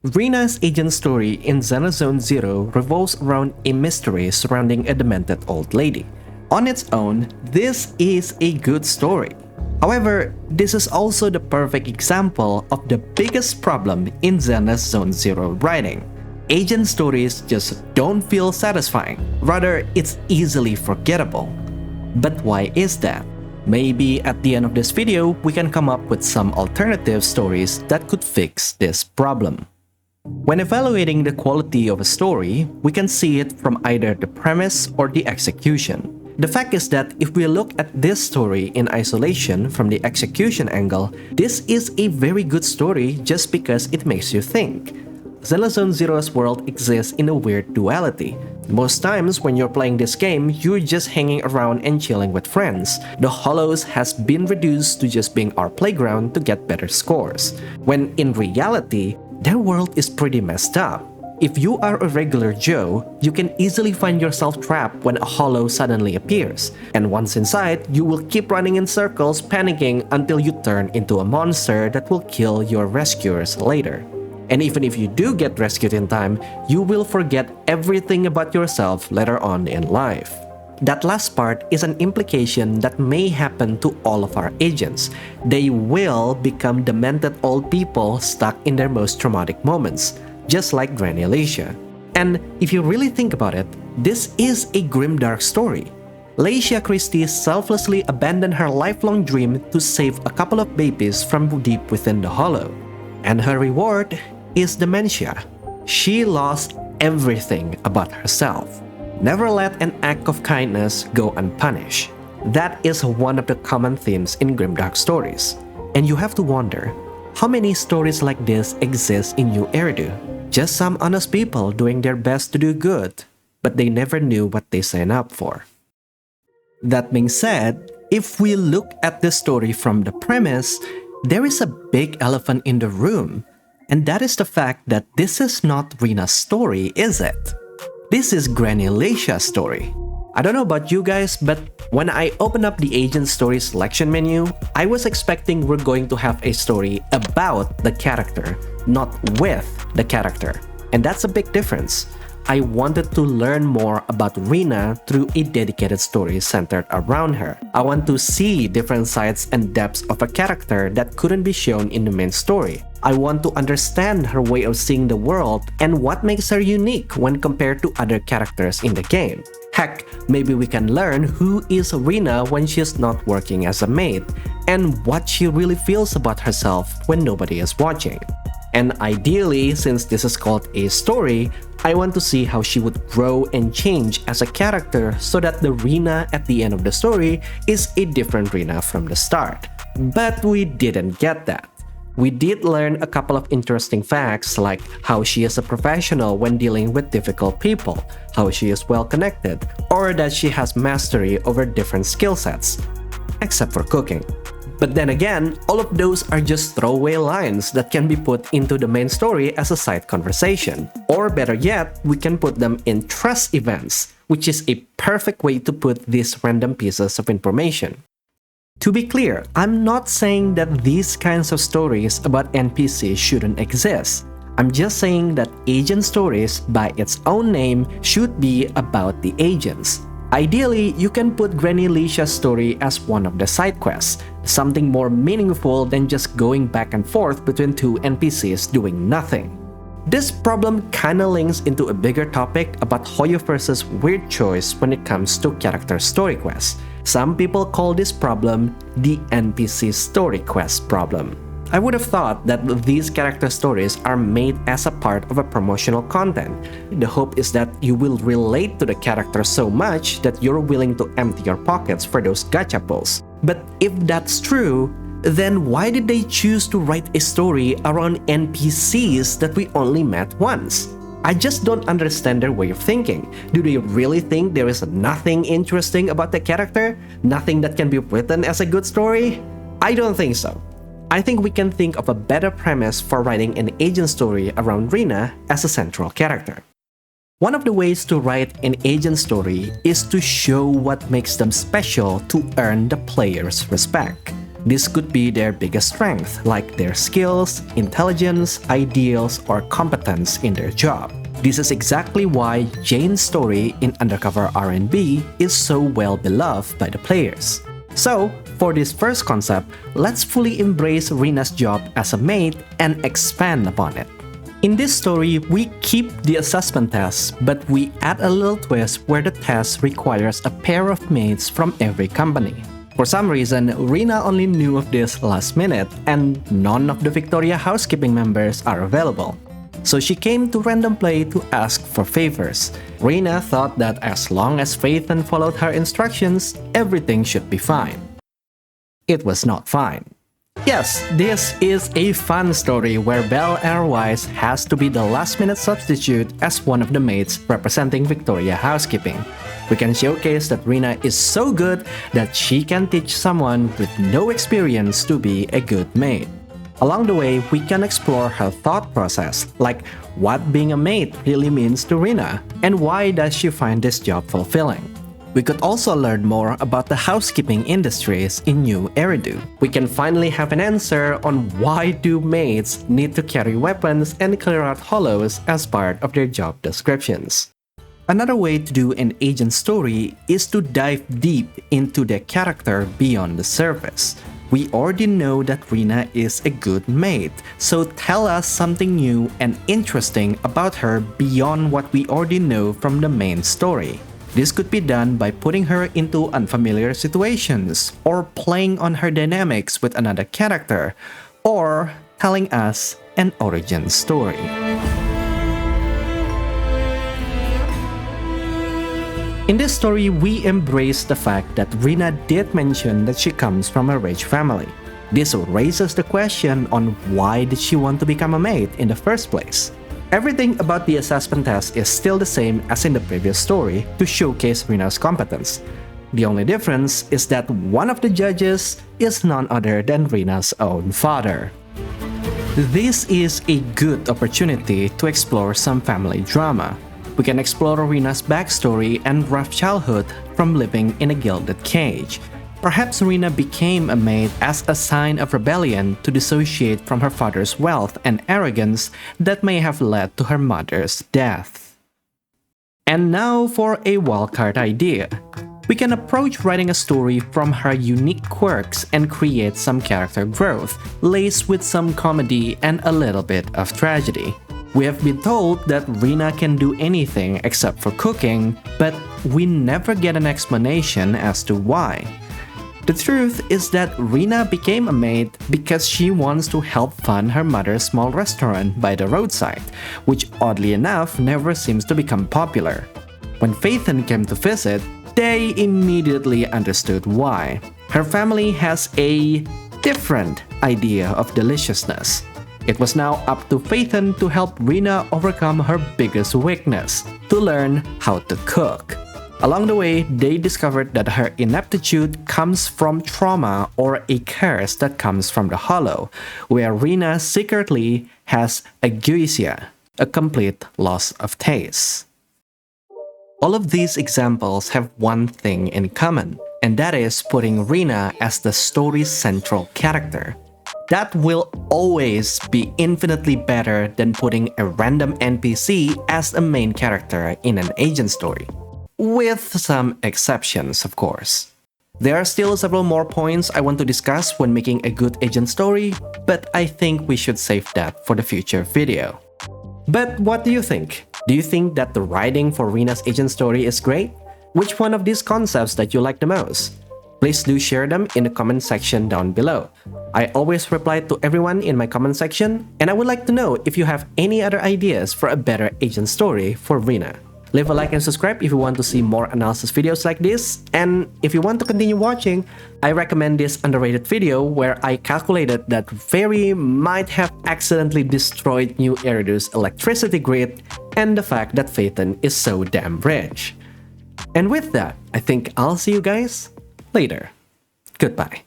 RINA'S agent story in Zenless Zone Zero revolves around a mystery surrounding a demented old lady. On its own, this is a good story. However, this is also the perfect example of the biggest problem in Zenless Zone Zero writing. Agent stories just don't feel satisfying, rather it's easily forgettable. But why is that? Maybe at the end of this video, we can come up with some alternative stories that could fix this problem. When evaluating the quality of a story, we can see it from either the premise or the execution. The fact is that if we look at this story in isolation from the execution angle, this is a very good story just because it makes you think. Zenless Zone Zero's world exists in a weird duality. Most times when you're playing this game, you're just hanging around and chilling with friends. The Hollows has been reduced to just being our playground to get better scores. When in reality, their world is pretty messed up. If you are a regular Joe, you can easily find yourself trapped when a Hollow suddenly appears. And once inside, you will keep running in circles, panicking until you turn into a monster that will kill your rescuers later. And even if you do get rescued in time, you will forget everything about yourself later on in life. That last part is an implication that may happen to all of our agents. They will become demented old people stuck in their most traumatic moments, just like Granny Alicia. And if you really think about it, this is a grimdark story. Laisha Christie selflessly abandoned her lifelong dream to save a couple of babies from deep within the Hollow. And her reward is dementia. She lost everything about herself. Never let an act of kindness go unpunished. That is one of the common themes in grimdark stories. And you have to wonder, how many stories like this exist in New Eridu? Just some honest people doing their best to do good, but they never knew what they signed up for. That being said, if we look at the story from the premise, there is a big elephant in the room. And that is the fact that this is not RINA'S story, is it? This is Granny Alicia's story. I don't know about you guys, but when I opened up the agent story selection menu, I was expecting we're going to have a story about the character, not with the character. And that's a big difference. I wanted to learn more about RINA through a dedicated story centered around her. I want to see different sides and depths of a character that couldn't be shown in the main story. I want to understand her way of seeing the world and what makes her unique when compared to other characters in the game. Heck, maybe we can learn who is RINA when she's not working as a maid, and what she really feels about herself when nobody is watching. And ideally, since this is called a story, I want to see how she would grow and change as a character so that the RINA at the end of the story is a different RINA from the start. But we didn't get that. We did learn a couple of interesting facts like how she is a professional when dealing with difficult people, how she is well connected, or that she has mastery over different skill sets, except for cooking. But then again, all of those are just throwaway lines that can be put into the main story as a side conversation. Or better yet, we can put them in trust events, which is a perfect way to put these random pieces of information. To be clear, I'm not saying that these kinds of stories about NPCs shouldn't exist. I'm just saying that agent stories, by its own name, should be about the agents. Ideally, you can put Granny Alicia's story as one of the side quests, something more meaningful than just going back and forth between two NPCs doing nothing. This problem kinda links into a bigger topic about HoyoVerse's weird choice when it comes to character story quests. Some people call this problem the NPC story quest problem. I would have thought that these character stories are made as a part of a promotional content. The hope is that you will relate to the character so much that you're willing to empty your pockets for those gacha pulls. But if that's true, then why did they choose to write a story around NPCs that we only met once? I just don't understand their way of thinking. Do they really think there is nothing interesting about the character? Nothing that can be written as a good story? I don't think so. I think we can think of a better premise for writing an agent story around RINA as a central character. One of the ways to write an agent story is to show what makes them special to earn the player's respect. This could be their biggest strength, like their skills, intelligence, ideals, or competence in their job. This is exactly why Jane's story in Undercover R&B is so well beloved by the players. So, for this first concept, let's fully embrace Rina's job as a maid and expand upon it. In this story, we keep the assessment test, but we add a little twist where the test requires a pair of maids from every company. For some reason, Rina only knew of this last minute, and none of the Victoria housekeeping members are available. So she came to Random Play to ask for favors. Rina thought that as long as FeyHunt followed her instructions, everything should be fine. It was not fine. Yes, this is a fun story where Belle Airwise has to be the last-minute substitute as one of the maids representing Victoria housekeeping. We can showcase that Rina is so good that she can teach someone with no experience to be a good maid. Along the way, we can explore her thought process, like what being a maid really means to Rina, and why does she find this job fulfilling. We could also learn more about the housekeeping industries in New Eridu. We can finally have an answer on why do maids need to carry weapons and clear out hollows as part of their job descriptions. Another way to do an agent story is to dive deep into their character beyond the surface. We already know that Rina is a good maid, so tell us something new and interesting about her beyond what we already know from the main story. This could be done by putting her into unfamiliar situations, or playing on her dynamics with another character, or telling us an origin story. In this story, we embrace the fact that Rina did mention that she comes from a rich family. This raises the question on why did she want to become a maid in the first place. Everything about the assessment test is still the same as in the previous story to showcase Rina's competence. The only difference is that one of the judges is none other than Rina's own father. This is a good opportunity to explore some family drama. We can explore Rina's backstory and rough childhood from living in a gilded cage. Perhaps Rina became a maid as a sign of rebellion to dissociate from her father's wealth and arrogance that may have led to her mother's death. And now for a wildcard idea. We can approach writing a story from her unique quirks and create some character growth, laced with some comedy and a little bit of tragedy. We have been told that Rina can do anything except for cooking, but we never get an explanation as to why. The truth is that Rina became a maid because she wants to help fund her mother's small restaurant by the roadside, which oddly enough never seems to become popular. When FeyHunt came to visit, they immediately understood why. Her family has a different idea of deliciousness. It was now up to FeyHunt to help Rina overcome her biggest weakness, to learn how to cook. Along the way, they discovered that her ineptitude comes from trauma or a curse that comes from the hollow, where Rina secretly has ageusia, a complete loss of taste. All of these examples have one thing in common, and that is putting Rina as the story's central character. That will always be infinitely better than putting a random NPC as a main character in an agent story. With some exceptions, of course. There are still several more points I want to discuss when making a good agent story, but I think we should save that for the future video. But what do you think? Do you think that the writing for Rina's agent story is great? Which one of these concepts that you like the most? Please do share them in the comment section down below. I always reply to everyone in my comment section, and I would like to know if you have any other ideas for a better agent story for Rina. Leave a like and subscribe if you want to see more analysis videos like this, and if you want to continue watching, I recommend this underrated video where I calculated that Fairy might have accidentally destroyed New Eridu's electricity grid and the fact that FeyHunt is so damn rich. And with that, I think I'll see you guys later. Goodbye.